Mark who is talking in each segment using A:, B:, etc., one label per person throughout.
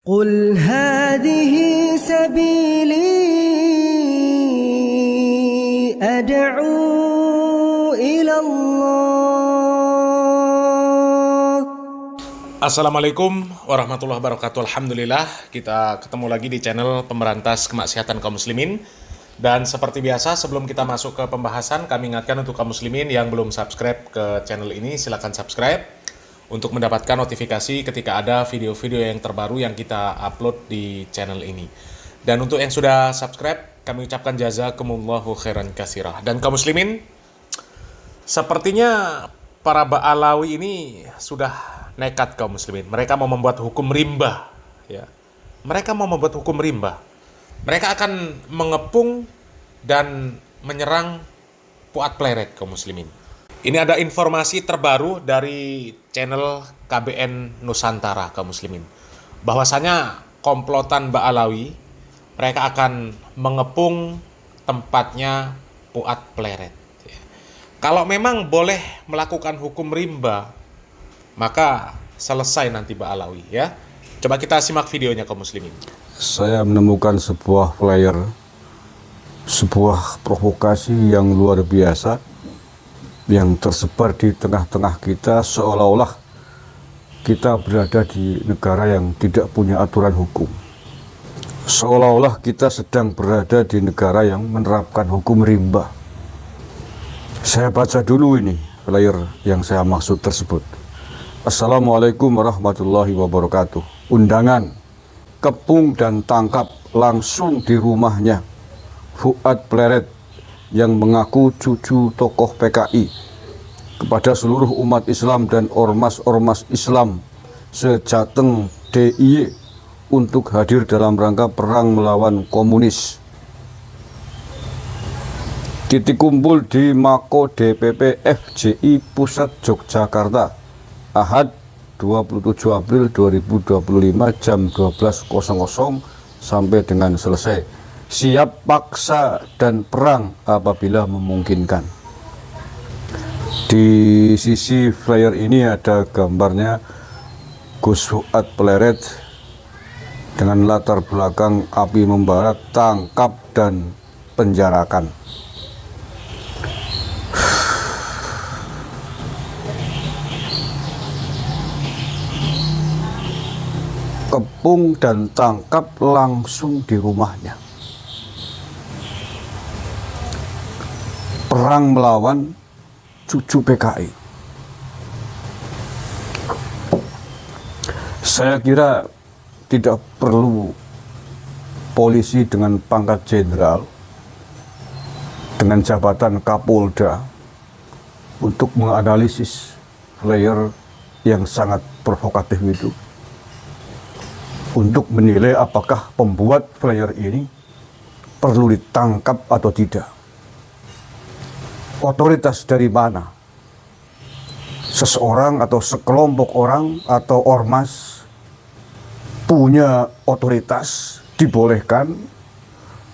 A: قل هذه سبيلي أدعو إلى الله.
B: Assalamualaikum warahmatullahi wabarakatuh. Alhamdulillah kita ketemu lagi di channel Pemberantas Kemaksiatan Kaum Muslimin. Dan seperti biasa sebelum kita masuk ke pembahasan, kami ingatkan untuk kaum muslimin yang belum subscribe ke channel ini, silakan subscribe untuk mendapatkan notifikasi ketika ada video-video yang terbaru yang kita upload di channel ini. Dan untuk yang sudah subscribe, kami ucapkan jazakumullahu khairan katsirah. Dan kaum muslimin, sepertinya para Ba'alawi ini sudah nekat kaum muslimin. Mereka mau membuat hukum rimba, ya. Mereka mau membuat hukum rimba. Mereka akan mengepung dan menyerang Puat Pleret kaum muslimin. Ini ada informasi terbaru dari channel KBN Nusantara kaum muslimin. Bahwasanya komplotan Ba'alawi, mereka akan mengepung tempatnya Puat Pleret. Kalau memang boleh melakukan hukum rimba, maka selesai nanti Ba'alawi, ya. Coba kita simak videonya kaum muslimin.
C: Saya menemukan sebuah flyer, sebuah provokasi yang luar biasa yang tersebar di tengah-tengah kita, seolah-olah kita berada di negara yang tidak punya aturan hukum. Seolah-olah kita sedang berada di negara yang menerapkan hukum rimba. Saya baca dulu ini flyer yang saya maksud tersebut. Assalamualaikum warahmatullahi wabarakatuh. Undangan, kepung dan tangkap langsung di rumahnya Puat Pleret yang mengaku cucu tokoh PKI, kepada seluruh umat Islam dan ormas-ormas Islam sejateng DIY untuk hadir dalam rangka perang melawan komunis. Titik kumpul di Mako DPP FJI Pusat Yogyakarta, Ahad 27 April 2025 jam 12.00 sampai dengan selesai. Siap paksa dan perang apabila memungkinkan. Di sisi flyer ini ada gambarnya Gus Puat Pleret dengan latar belakang api membara, tangkap dan penjarakan. Kepung dan tangkap langsung di rumahnya. Perang melawan cucu PKI. Saya kira tidak perlu polisi dengan pangkat jenderal, dengan jabatan Kapolda, untuk menganalisis flyer yang sangat provokatif itu, untuk menilai apakah pembuat flyer ini perlu ditangkap atau tidak. Otoritas dari mana seseorang atau sekelompok orang atau ormas punya otoritas, dibolehkan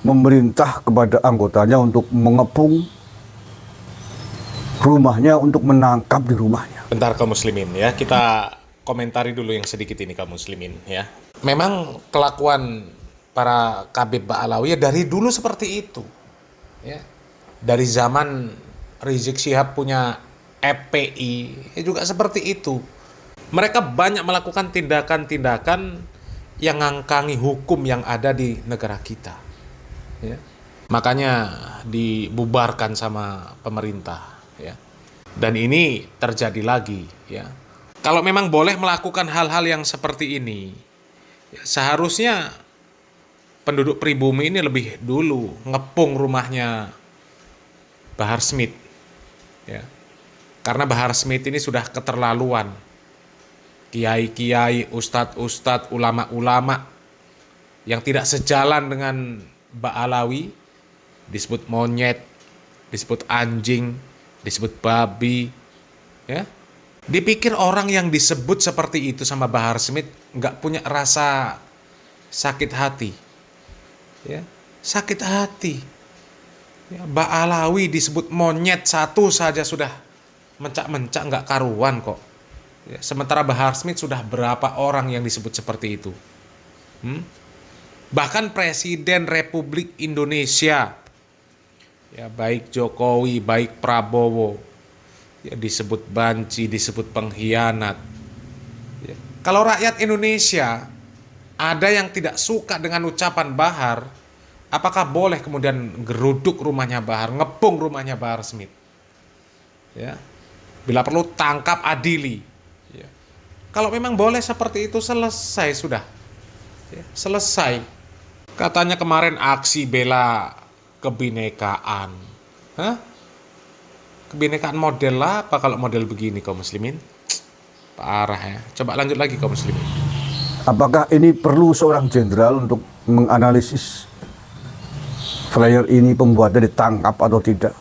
C: memerintah kepada anggotanya untuk mengepung rumahnya, untuk menangkap di rumahnya.
B: Bentar kaum muslimin, ya, kita komentari dulu yang sedikit ini kaum muslimin, ya. Memang kelakuan para Kabib Ba'alawi ya dari dulu seperti itu, ya. Dari zaman Rizik Syihab punya FPI ya juga seperti itu. Mereka banyak melakukan tindakan-tindakan yang ngangkangi hukum yang ada di negara kita, ya. Makanya dibubarkan sama pemerintah, ya. Dan ini terjadi lagi, ya. Kalau memang boleh melakukan hal-hal yang seperti ini, ya, seharusnya penduduk pribumi ini lebih dulu ngepung rumahnya Bahar Smith, ya. Karena Bahar Smith ini sudah keterlaluan. Kiai-kiai, ustadz-ustadz, ulama-ulama yang tidak sejalan dengan Ba'alawi disebut monyet, disebut anjing, disebut babi, ya. Dipikir orang yang disebut seperti itu sama Bahar Smith nggak punya rasa sakit hati, ya. Sakit hati. Ya, Ba'alawi disebut monyet satu saja sudah mencak-mencak nggak karuan kok. Ya, sementara Bahar Smith sudah berapa orang yang disebut seperti itu. Bahkan Presiden Republik Indonesia, ya baik Jokowi, baik Prabowo, ya disebut banci, disebut pengkhianat. Ya. Kalau rakyat Indonesia ada yang tidak suka dengan ucapan Bahar, apakah boleh kemudian geruduk rumahnya Bahar, ngepung rumahnya Bahar Smith? Ya. Bila perlu tangkap, adili. Ya. Kalau memang boleh seperti itu, selesai sudah. Ya, selesai. Katanya kemarin aksi bela kebinekaan. Hah? Kebinekaan model apa kalau model begini kaum muslimin? Parah ya. Coba lanjut lagi kaum muslimin.
C: Apakah ini perlu seorang jenderal untuk menganalisis flyer ini pembuatnya ditangkap atau tidak?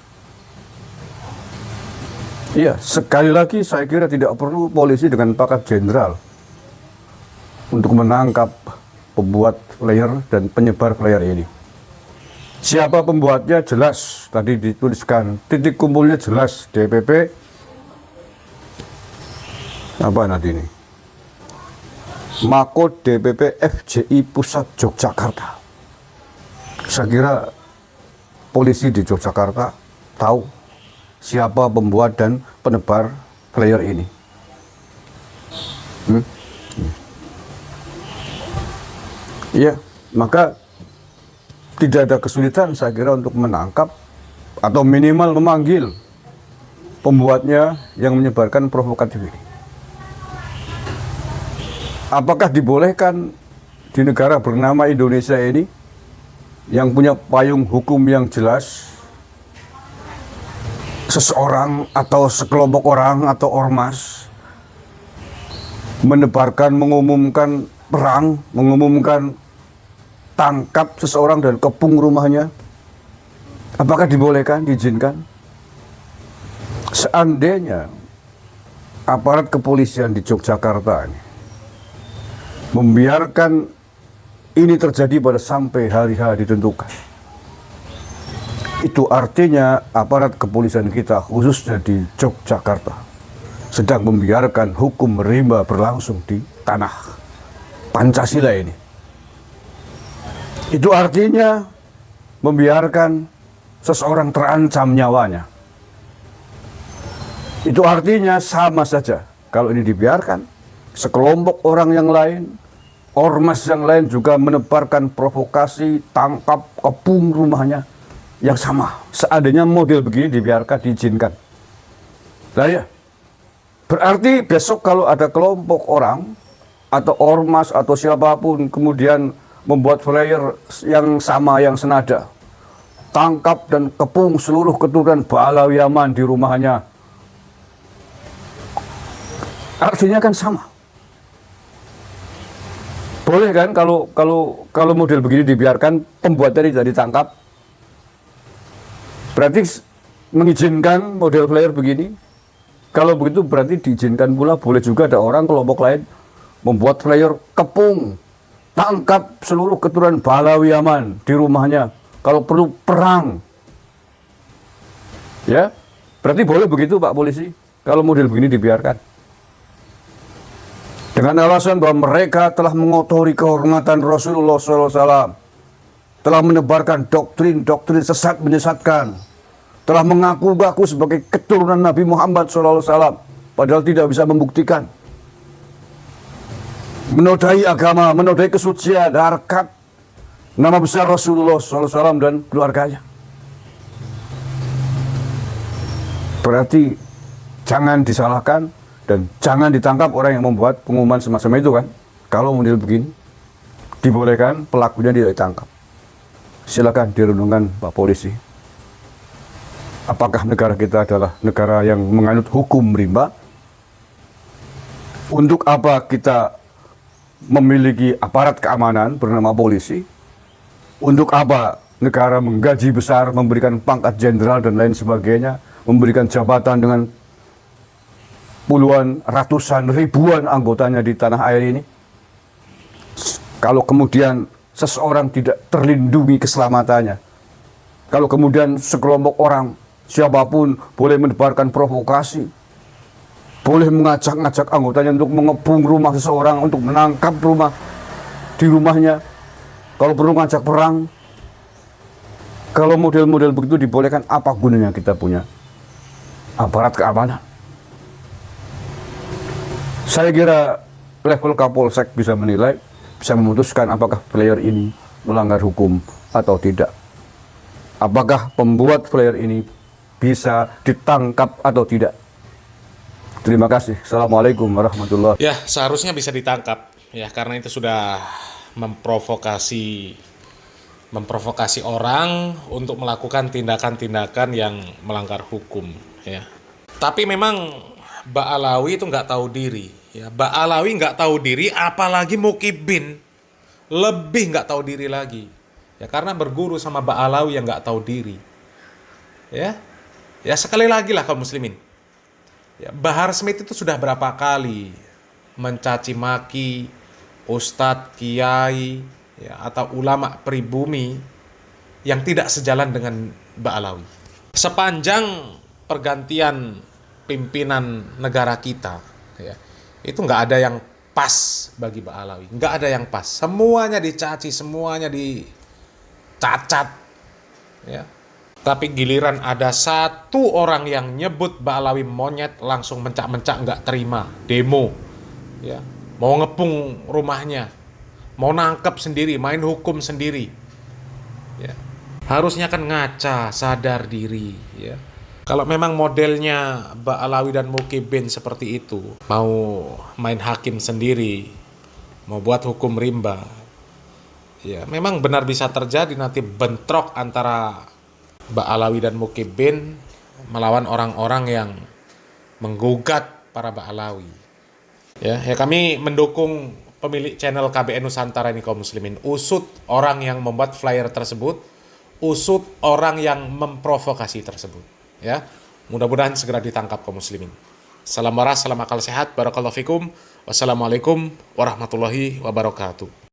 C: Iya, sekali lagi saya kira tidak perlu polisi dengan pangkat jenderal untuk menangkap pembuat flyer dan penyebar flyer ini. Siapa pembuatnya jelas, tadi dituliskan, titik kumpulnya jelas, DPP apa nanti ini? Mako DPP FJI Pusat Yogyakarta. Saya kira polisi di Yogyakarta tahu siapa pembuat dan penebar flyer ini. Ya, maka tidak ada kesulitan saya kira untuk menangkap atau minimal memanggil pembuatnya yang menyebarkan provokatif ini. Apakah dibolehkan di negara bernama Indonesia ini yang punya payung hukum yang jelas seseorang atau sekelompok orang atau ormas menebarkan, mengumumkan perang, mengumumkan tangkap seseorang dan kepung rumahnya? Apakah dibolehkan, diizinkan? Seandainya aparat kepolisian di Yogyakarta ini membiarkan ini terjadi pada sampai hari-hari ditentukan, itu artinya aparat kepolisian kita khususnya di Yogyakarta sedang membiarkan hukum rimba berlangsung di tanah Pancasila ini. Itu artinya membiarkan seseorang terancam nyawanya. Itu artinya sama saja kalau ini dibiarkan, sekelompok orang yang lain, ormas yang lain juga menebarkan provokasi, tangkap, kepung rumahnya yang sama. Seandainya model begini dibiarkan, diizinkan. Nah ya, berarti besok kalau ada kelompok orang atau ormas atau siapapun kemudian membuat flyer yang sama, yang senada, tangkap dan kepung seluruh keturunan Ba'alawi Yaman di rumahnya, artinya kan sama. Boleh kan kalau model begini dibiarkan, pembuatnya tidak ditangkap? Berarti mengizinkan model flyer begini? Kalau begitu berarti diizinkan pula boleh juga ada orang kelompok lain membuat flyer kepung, tangkap seluruh keturunan Ba'alawi Yaman di rumahnya, kalau perlu perang. Ya, berarti boleh begitu Pak Polisi kalau model begini dibiarkan? Dengan alasan bahwa mereka telah mengotori kehormatan Rasulullah SAW, telah menebarkan doktrin-doktrin sesat menyesatkan, telah mengaku-ngaku sebagai keturunan Nabi Muhammad SAW, padahal tidak bisa membuktikan, menodai agama, menodai kesucian, harkat, nama besar Rasulullah SAW dan keluarganya. Berarti jangan disalahkan dan jangan ditangkap orang yang membuat pengumuman semacam itu kan. Kalau model begini dibolehkan, pelakunya tidak ditangkap. Silakan direnungkan Pak Polisi. Apakah negara kita adalah negara yang menganut hukum rimba? Untuk apa kita memiliki aparat keamanan bernama polisi? Untuk apa negara menggaji besar, memberikan pangkat jenderal dan lain sebagainya, memberikan jabatan dengan puluhan, ratusan, ribuan anggotanya di tanah air ini? Kalau kemudian seseorang tidak terlindungi keselamatannya, kalau kemudian sekelompok orang, siapapun boleh menebarkan provokasi, boleh mengajak-ngajak anggotanya untuk mengepung rumah seseorang, untuk menangkap rumah, di rumahnya, kalau perlu ngajak perang. Kalau model-model begitu dibolehkan, apa gunanya kita punya aparat keamanan? Saya kira level Kapolsek bisa menilai, bisa memutuskan apakah player ini melanggar hukum atau tidak. Apakah pembuat flyer ini bisa ditangkap atau tidak. Terima kasih. Assalamualaikum warahmatullahi wabarakatuh.
B: Ya, seharusnya bisa ditangkap ya, karena itu sudah memprovokasi orang untuk melakukan tindakan-tindakan yang melanggar hukum ya. Tapi memang Mbak Alawi itu nggak tahu diri ya. Mbak Alawi nggak tahu diri, apalagi Mukibin lebih nggak tahu diri lagi ya, karena berguru sama Mbak Alawi yang nggak tahu diri ya. Ya sekali lagi lah kaum muslimin ya, Bahar Smith itu sudah berapa kali mencaci maki ustadz, kiai ya, atau ulama pribumi yang tidak sejalan dengan Mbak Alawi. Sepanjang pergantian pimpinan negara kita ya, itu nggak ada yang pas bagi Mbak Alawi, nggak ada yang pas, semuanya dicaci, semuanya dicacat ya. Tapi giliran ada satu orang yang nyebut Mbak Alawi monyet, langsung mencak-mencak, nggak terima, demo ya, mau ngepung rumahnya, mau nangkep sendiri, main hukum sendiri ya. Harusnya kan ngaca, sadar diri ya. Kalau memang modelnya Mbak Alawi dan Mukibin seperti itu, mau main hakim sendiri, mau buat hukum rimba ya, memang benar bisa terjadi nanti bentrok antara Mbak Alawi dan Mukibin melawan orang-orang yang menggugat para Mbak Alawi ya. Kami mendukung pemilik channel KBN Nusantara ini kaum muslimin. Usut orang yang membuat flyer tersebut, usut orang yang memprovokasi tersebut ya. Mudah-mudahan segera ditangkap kaum muslimin. Salam waras, salam akal sehat, barakallahu fikum. Wassalamualaikum warahmatullahi wabarakatuh.